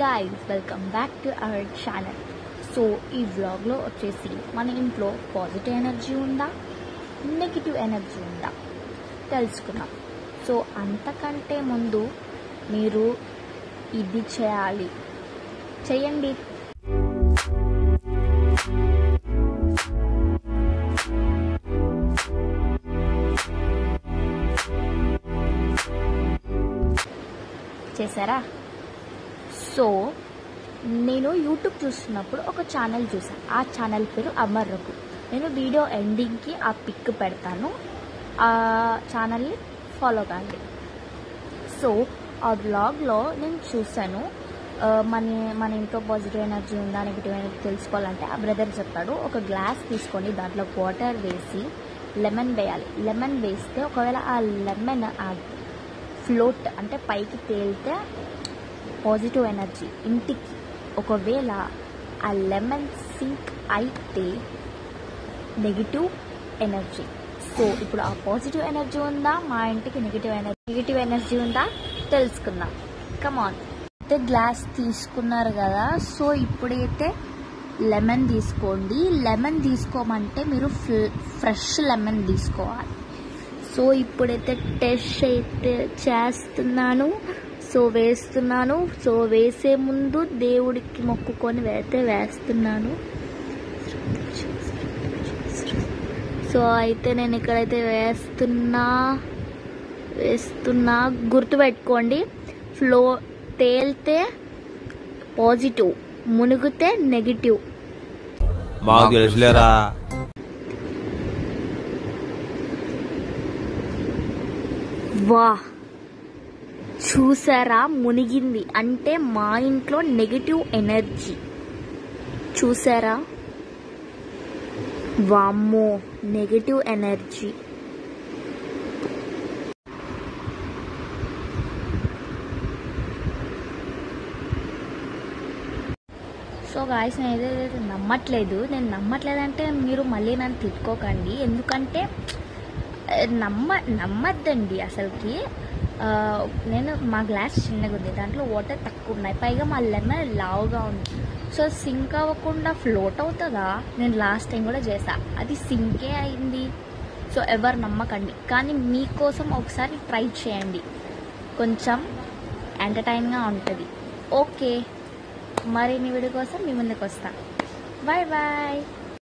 guys, welcome back to our channel. So ఈ వ్లాగ్లో వచ్చేసి మన ఇంట్లో పాజిటివ్ ఎనర్జీ ఉందా, నెగిటివ్ ఎనర్జీ ఉందా తెలుసుకున్నాం. సో అంతకంటే ముందు మీరు ఇది చేయండి. చేశారా? సో నేను యూట్యూబ్ చూస్తున్నప్పుడు ఒక ఛానల్ చూసాను. ఆ ఛానల్ పేరు అమర్ రఘు. నేను వీడియో ఎండింగ్కి ఆ పిక్ పెడతాను, ఆ ఛానల్ని ఫాలో కాండి. సో ఆ వ్లాగ్లో నేను చూశాను, మన ఇంట్లో పాజిటివ్ ఎనర్జీ ఉందా, నెగిటివ్ ఎనర్జీ తెలుసుకోవాలంటే ఆ బ్రదర్ చెప్పాడు, ఒక గ్లాస్ తీసుకొని దాంట్లో వాటర్ వేసి లెమన్ వేయాలి. లెమన్ వేస్తే ఒకవేళ ఆ లెమన్ ఆ ఫ్లోట్ అంటే పైకి తేలితే పాజిటివ్ ఎనర్జీ ఇంటికి. ఒకవేళ ఆ లెమన్ సింక్ అయితే నెగిటివ్ ఎనర్జీ. సో ఇప్పుడు ఆ పాజిటివ్ ఎనర్జీ ఉందా, మా ఇంటికి నెగిటివ్ ఎనర్జీ ఉందా తెలుసుకుందాం. కమాన్. అయితే గ్లాస్ తీసుకున్నారు కదా, సో ఇప్పుడైతే లెమన్ తీసుకోండి. లెమన్ తీసుకోమంటే మీరు ఫ్రెష్ లెమన్ తీసుకోవాలి. సో ఇప్పుడైతే టెస్ట్ అయితే చేస్తున్నాను. సో వేస్తున్నాను. సో వేసే ముందు దేవుడికి మొక్కుకొని వేస్తున్నాను. సో అయితే నేను ఇక్కడైతే వేస్తున్నా. గుర్తుపెట్టుకోండి, ఫ్లో తేలితే పాజిటివ్, మునిగితే నెగిటివ్. వా, చూసారా? మునిగింది అంటే మా ఇంట్లో నెగిటివ్ ఎనర్జీ. చూసారా? వామ్మో, నెగిటివ్ ఎనర్జీ. సో గాయస్, నేను ఏదైతే నమ్మట్లేదంటే మీరు మళ్ళీ నన్ను తిట్టుకోకండి. ఎందుకంటే నమ్మద్దండి అసలుకి. మా గ్లాస్ చిన్నగా ఉంది, దాంట్లో వాటర్ తక్కువ ఉన్నాయి, పైగా మా లెమన్ లావుగా ఉంది. సో సింక్ అవ్వకుండా ఫ్లోట్ అవుతుందా? నేను లాస్ట్ టైం కూడా చేసా, అది సింకే అయింది. సో ఎవరు నమ్మకండి, కానీ మీకోసం ఒకసారి ట్రై చేయండి, కొంచెం ఎంటర్టైన్గా ఉంటుంది. ఓకే, మరిన్ని వీడియో కోసం మీ ముందుకు వస్తాను. Bye bye.